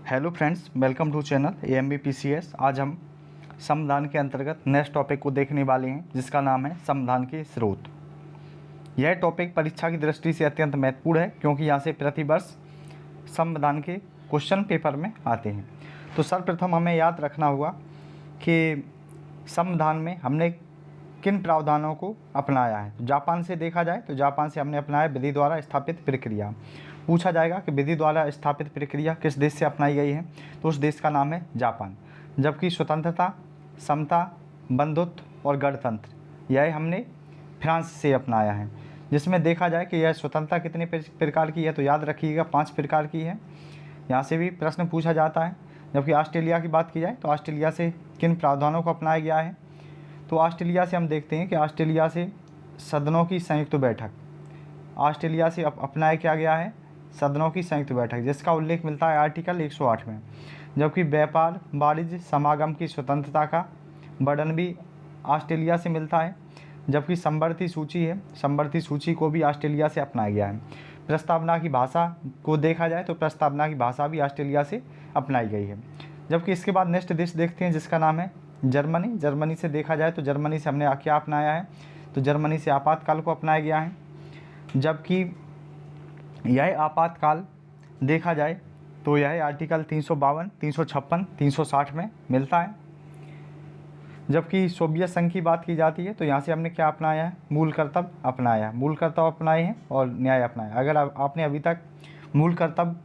Hello friends, welcome to channel AMBPCS। आज हम संविधान के अंतर्गत नेक्स्ट टॉपिक को देखने वाले हैं, जिसका नाम है संविधान के स्रोत। यह टॉपिक परीक्षा की दृष्टि से अत्यंत महत्वपूर्ण है, क्योंकि यहाँ से प्रतिवर्ष संविधान के क्वेश्चन पेपर में आते हैं। तो सर्वप्रथम हमें याद रखना होगा कि संविधान में हमने किन प्रावधानों को अपनाया है। जापान से देखा जाए तो जापान से हमने अपनाया विधि द्वारा स्थापित प्रक्रिया। पूछा जाएगा कि विधि द्वारा स्थापित प्रक्रिया किस देश से अपनाई गई है, तो उस देश का नाम है जापान। जबकि स्वतंत्रता, समता, बंधुत्व और गणतंत्र यह हमने फ्रांस से अपनाया है। जिसमें देखा जाए कि यह स्वतंत्रता कितने प्रकार की है, तो याद रखिएगा 5 प्रकार की है। यहाँ से भी प्रश्न पूछा जाता है। जबकि ऑस्ट्रेलिया की बात की जाए तो ऑस्ट्रेलिया से किन प्रावधानों को अपनाया गया है, तो ऑस्ट्रेलिया से हम देखते हैं कि ऑस्ट्रेलिया से सदनों की संयुक्त बैठक, ऑस्ट्रेलिया से अपनाया क्या गया है, सदनों की संयुक्त बैठक, जिसका उल्लेख मिलता है आर्टिकल 108 में। जबकि व्यापार, वाणिज्य, समागम की स्वतंत्रता का वर्णन भी ऑस्ट्रेलिया से मिलता है। जबकि समवर्ती सूची है, समवर्ती सूची को भी ऑस्ट्रेलिया से अपनाया गया है। प्रस्तावना की भाषा को देखा जाए तो प्रस्तावना की भाषा भी ऑस्ट्रेलिया से अपनाई गई है। जबकि इसके बाद नेक्स्ट देश देखते हैं, जिसका नाम है जर्मनी। जर्मनी से देखा जाए तो जर्मनी से हमने क्या अपनाया है, तो जर्मनी से आपातकाल को अपनाया गया है। जबकि यह आपातकाल देखा जाए तो यह आर्टिकल 352, 356, 360 में मिलता है। जबकि सोवियत संघ की बात की जाती है तो यहाँ से हमने क्या अपनाया है, मूल कर्तव्य अपनाया, मूल कर्तव्य अपनाए हैं और न्याय अपनाया। अगर आपने अभी तक मूल कर्तव्य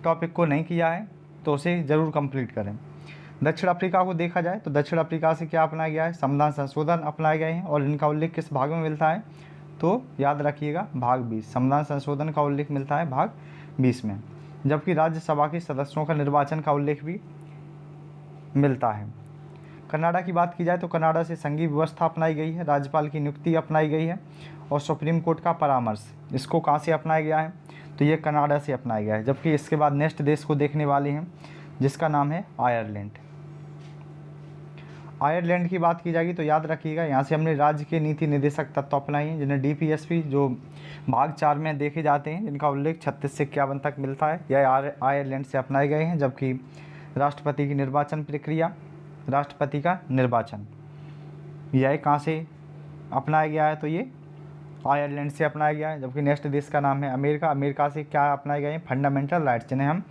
टॉपिक को नहीं किया है तो उसे ज़रूर कंप्लीट करें। दक्षिण अफ्रीका को देखा जाए तो दक्षिण अफ्रीका से क्या अपनाया गया है, संविधान संशोधन अपनाए गए हैं। और इनका उल्लेख किस भाग में मिलता है, तो याद रखिएगा भाग 20। संविधान संशोधन का उल्लेख मिलता है भाग 20 में। जबकि राज्यसभा के सदस्यों का निर्वाचन का उल्लेख भी मिलता है। कनाडा की बात की जाए तो कनाडा से संघीय व्यवस्था अपनाई गई है, राज्यपाल की नियुक्ति अपनाई गई है और सुप्रीम कोर्ट का परामर्श, इसको कहाँ से अपनाया गया है, तो ये कनाडा से अपनाया गया है। जबकि इसके बाद नेक्स्ट देश को देखने वाले हैं, जिसका नाम है आयरलैंड। आयरलैंड की बात की जाएगी तो याद रखिएगा यहाँ से हमने राज्य के नीति निर्देशक तत्व अपनाए हैं, जिन्हें DPSP जो भाग 4 में देखे जाते हैं, जिनका उल्लेख 36 से 51 तक मिलता है, यह आयरलैंड से अपनाए गए हैं। जबकि राष्ट्रपति की निर्वाचन प्रक्रिया, राष्ट्रपति का निर्वाचन, यह कहाँ से अपनाया गया है, तो ये आयरलैंड से अपनाया गया है। जबकि नेक्स्ट देश का नाम है अमेरिका। अमेरिका से क्या अपनाए गए हैं, फंडामेंटल राइट्स, जिन्हें हम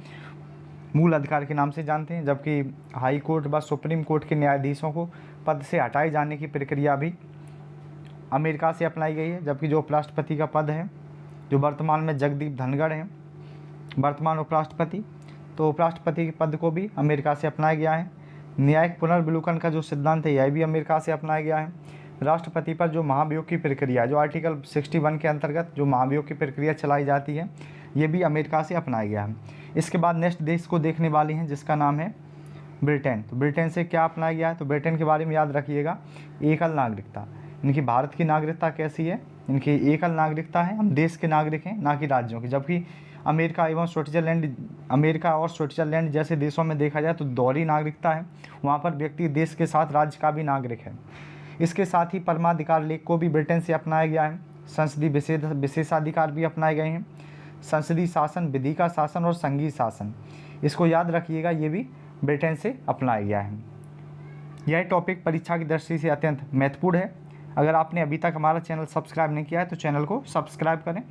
मूल अधिकार के नाम से जानते हैं। जबकि हाई कोर्ट व सुप्रीम कोर्ट के न्यायाधीशों को पद से हटाए जाने की प्रक्रिया भी अमेरिका से अपनाई गई है। जबकि जो उपराष्ट्रपति का पद है, जो वर्तमान में जगदीप धनखड़ हैं वर्तमान उपराष्ट्रपति, तो उपराष्ट्रपति के पद को भी अमेरिका से अपनाया गया है। न्यायिक पुनर्विलोकन का जो सिद्धांत है, यह भी अमेरिका से अपनाया गया है। राष्ट्रपति पर जो महाभियोग की प्रक्रिया, जो आर्टिकल 61 के अंतर्गत जो महाभियोग की प्रक्रिया चलाई जाती है, ये भी अमेरिका से अपनाया गया है। इसके बाद नेक्स्ट देश को देखने वाली हैं, जिसका नाम है ब्रिटेन। तो ब्रिटेन से क्या अपनाया गया है, तो ब्रिटेन के बारे में याद रखिएगा एकल नागरिकता। इनकी भारत की नागरिकता कैसी है, इनकी एकल नागरिकता है, हम देश के नागरिक हैं, ना कि राज्यों के। जबकि अमेरिका और स्विट्जरलैंड जैसे देशों में देखा जाए तो दोहरी नागरिकता है, वहाँ पर व्यक्ति देश के साथ राज्य का भी नागरिक है। इसके साथ ही परमाधिकार लेख को भी ब्रिटेन से अपनाया गया है। संसदीय विशेषाधिकार भी अपनाए गए हैं। संसदीय शासन, विधि का शासन और संघीय शासन, इसको याद रखिएगा, ये भी ब्रिटेन से अपनाया गया है। यह टॉपिक परीक्षा की दृष्टि से अत्यंत महत्वपूर्ण है। अगर आपने अभी तक हमारा चैनल सब्सक्राइब नहीं किया है तो चैनल को सब्सक्राइब करें